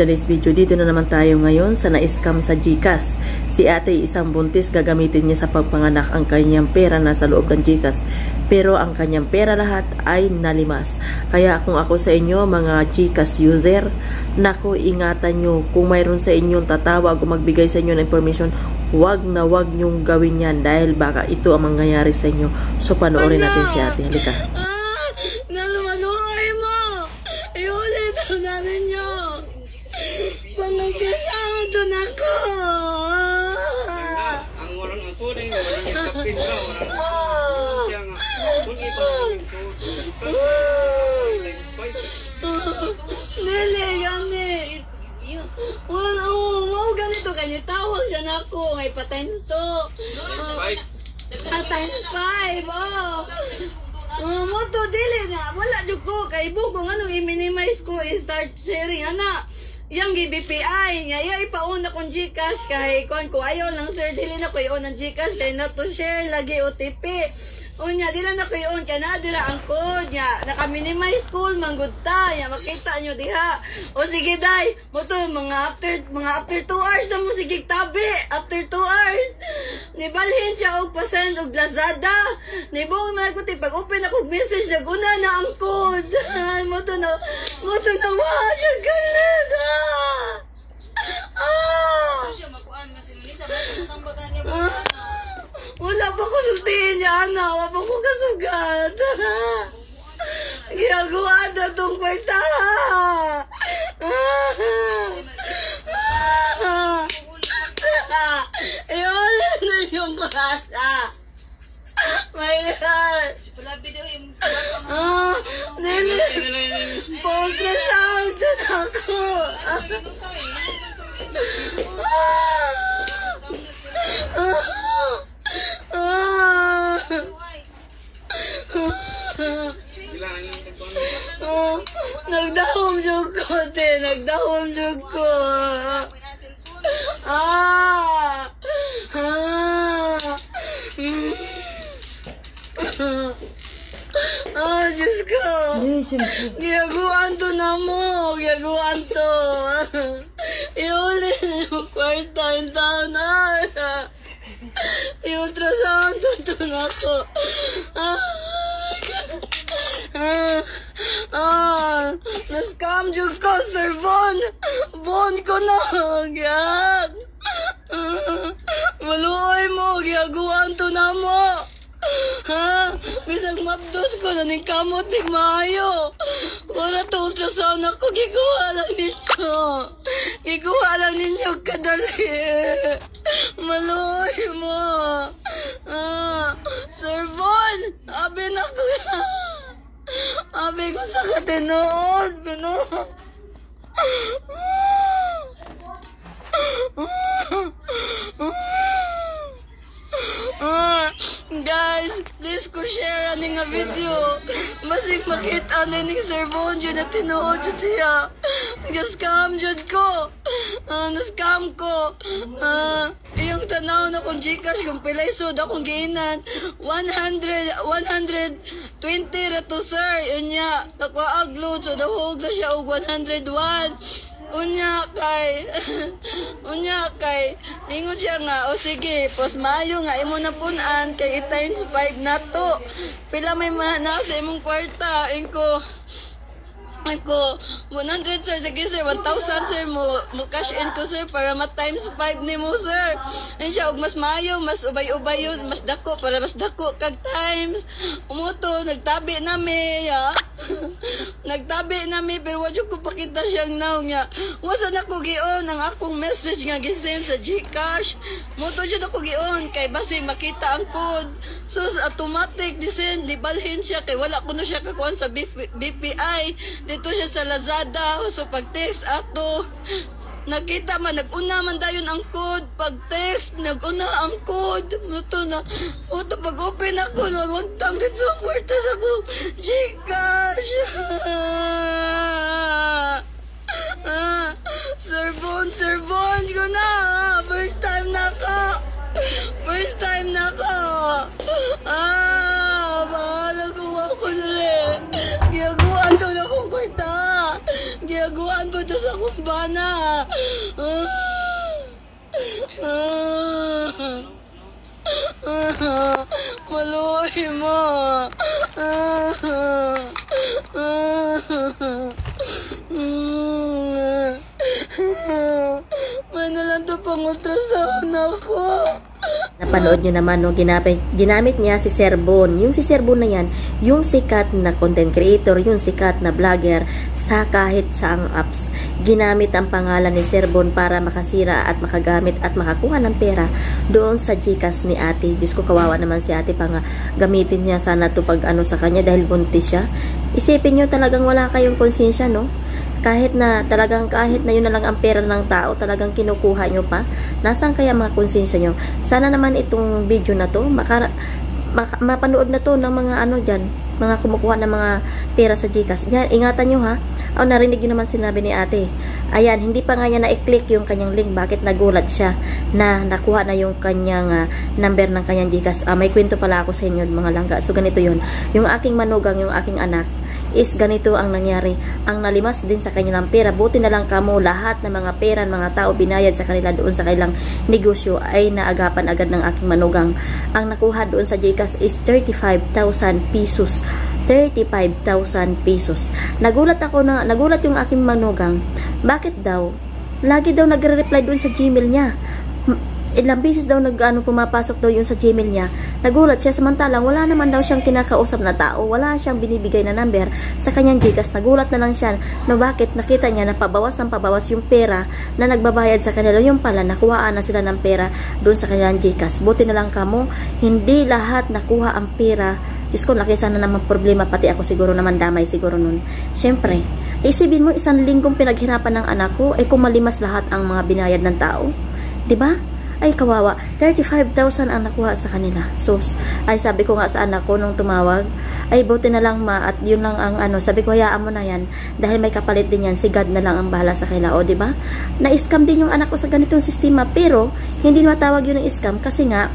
Today's video, dito na naman tayo ngayon sa na-scam sa GCash. Si ate isang buntis, gagamitin niya sa pagpanganak ang kanyang pera nasa loob ng GCash. Pero ang kanyang pera lahat ay nalimas. Kaya kung ako sa inyo mga GCash user, naku, ingatan nyo. Kung mayroon sa inyong tatawag o magbigay sa inyo ng information, wag na wag nyong gawin yan dahil baka ito ang mangyayari sa inyo. So panoorin natin si ate. Halika. Nalumaluhay mo! Iulit ang namin nyo! Pamagkasama doon ako! Ang walang asurin, walang kapin ka, walang siya nga. Kung ito ang Nili, gani! Wow, ganito kanya tawag siya na ako. Ngay pa times 2. Times 5, oh! Moto dili na wala jud ko kay bugong ano i-minimize ko i-start sharing ana yang BPI nya iya ipauna kong GCash kay kon ko ayaw lang sir dili na ko i-on ang GCash kay not to share lagi OTP unya dili na ko i-on kay na dira ang code nya naka-minimize ko manggod ta ya makita nyo diha o sige day mo to mga after 2 hours na mo sige tabi after 2 hours nibalhin siya og pasend og Lazada nibong maguti pag open ako message naguna na ang code mo to na wa siya galit wala pa ko sultihin niya ana wala pa ko kasugat ginagawa na itong kwarta ayun na yung kwarta mayroon nili pag-ultrasound na ako nagdahom jug ko te nagdahom jug ko Diyos ko giyaguan to na mo giyaguan to iuli yung kwarta yung taon na i-ultrasound to na ko na-scam jug ko Sir Von ko na giyak maluoy mo giyaguan to na mo bisag mabdos ko na ning kamot big maayo ora to ultrasound ako giguha lang ninyo kadali maluoy mo Sir Von abi na ko abi ko sa katinood guys, please ko share ani nga video. Masig makita ni Sir Von dyan na tinuod dyan siya. Nag-scam dyan ko. Na-scam ko. Yung tanaw na kong GCash kung pilay sud akong giinan 120 ra to sir. Yun niya. Naka-upload so nahog na siya og 101. Unya kay ingon siya nga o sige pos maayo nga imo na punan kay times 5 na to pila may nasa imong kwarta inko 100 sir sige sir 1,000 sir mo cash in ko sir para ma times 5 nimo sir and siya og mas maayo mas ubay-ubay yun mas dako para mas dako kag times umuto nagtabi nami ya nagtabi nami pero wadyo ko pakita siyang naw niya wasa na ko gion ang akong message nga gisend sa GCash muto jud ako gion kay basi makita ang code so automatic disend libalhin siya kay wala kuno siya kakuan sa BPI dito siya sa Lazada so pag text ato nakita man naguna man dayon ang code pag text naguna ang code muto pag open ako wagtang dit sa kwarta sa ko GCash Sir Von ko na first time na ka bahala ko ako na rin giyaguan to na kong kwarta giyaguan ko to sa kumbana. Maluhi mo. May nalang to pang ultrasound ako. Napanood nyo naman, no, ginamit niya si Sir Bon. Yung si Sir Bon na yan, yung sikat na content creator, yung sikat na vlogger sa kahit saang apps. Ginamit ang pangalan ni Sir Bon para makasira at makagamit at makakuha ng pera doon sa Gcash ni ate. Diyos ko, kawawa naman si ate pa nga. Gamitin niya sana to pag ano sa kanya dahil buntis siya. Isipin nyo talagang wala kayong konsensya, no? Kahit na yun na lang ang pera ng tao, talagang kinukuha nyo pa. Nasaan kaya mga konsensya nyo? Sana naman itong video na to, mapanood na to ng mga ano dyan, mga kumukuha ng mga pera sa Gcash. Yan, ingatan nyo ha. O, narinig nyo naman sinabi ni ate. Ayan, hindi pa nga niya na-click yung kanyang link. Bakit nagulat siya na nakuha na yung kanyang number ng kanyang Gcash? May kwento pala ako sa inyo mga langga. So, ganito yun. Yung aking manugang, yung aking anak, is ganito ang nangyari. Ang nalimas din sa kanilang pera. Buti na lang kamo lahat ng mga pera ng mga tao binayad sa kanila doon sa kanilang negosyo ay naagapan agad ng aking manugang. Ang nakuha doon sa Gcash is 35,000 pesos. 35,000 pesos. Nagulat yung aking manugang. Bakit daw? Lagi daw nagre-reply doon sa Gmail niya. Ilang beses daw pumapasok daw yun sa Gmail niya. Nagulat siya, samantalang wala naman daw siyang kinakausap na tao, wala siyang binibigay na number sa kanyang Gcash. Nagulat na lang siya no bakit nakita niya na pabawas ng pabawas yung pera na nagbabayad sa kanila. Yung pala, nakuhaan na sila ng pera doon sa kanilang Gcash. Buti na lang kamo, hindi lahat nakuha ang pera. Diyos ko, laki sana naman problema, pati ako siguro naman damay siguro nun. Siyempre, isipin mo, isang linggong pinaghirapan ng anak ko, ay kumalimas lahat ang mga binayad ng tao. Diba? Ay kawawa, 35,000 ang nakuha sa kanila. So, ay sabi ko nga sa anak ko nung tumawag, ay buti na lang ma, at yun lang ang sabi ko, hayaan mo na yan, dahil may kapalit din yan, si God na lang ang bahala sa kanila. O diba? Na-scam din yung anak ko sa ganitong sistema, pero hindi matawag yun ng scam kasi nga,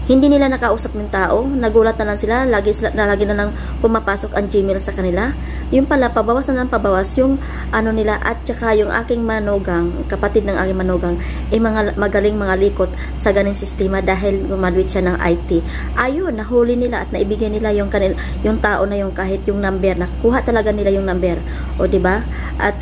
hindi nila nakausap ng tao, nagulat na lang sila, lagi na lang pumapasok ang Gmail sa kanila. Yung pala, pabawas na lang pabawas yung ano nila, at saka yung aking manugang, kapatid ng aking manugang, mga magaling mga likot sa ganing sistema dahil gumaduit siya ng IT. Ayun, nahuli nila at naibigay nila yung tao na yung kahit yung number, nakuha talaga nila yung number. O diba? At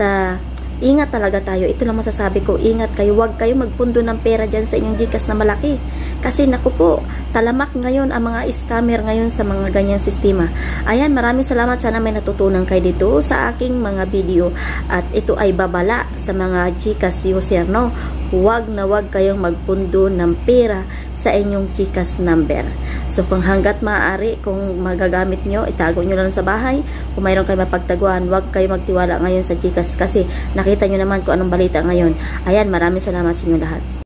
ingat talaga tayo. Ito lang masasabi ko, ingat kayo. Huwag kayo magpundo ng pera dyan sa inyong Gcash na malaki. Kasi naku po, talamak ngayon ang mga scammer ngayon sa mga ganyang sistema. Ayan, maraming salamat. Sana may natutunan kayo dito sa aking mga video. At ito ay babala sa mga Gcash user, no? Huwag na huwag kayong magpundo ng pera sa inyong Gcash number. So, kung hanggat maaari, kung magagamit nyo, itago nyo lang sa bahay. Kung mayroon kayo mapagtaguan, huwag kayo magtiwala ngayon sa Gcash kasi nakita nyo naman kung anong balita ngayon. Ayan, maraming salamat sa inyo lahat.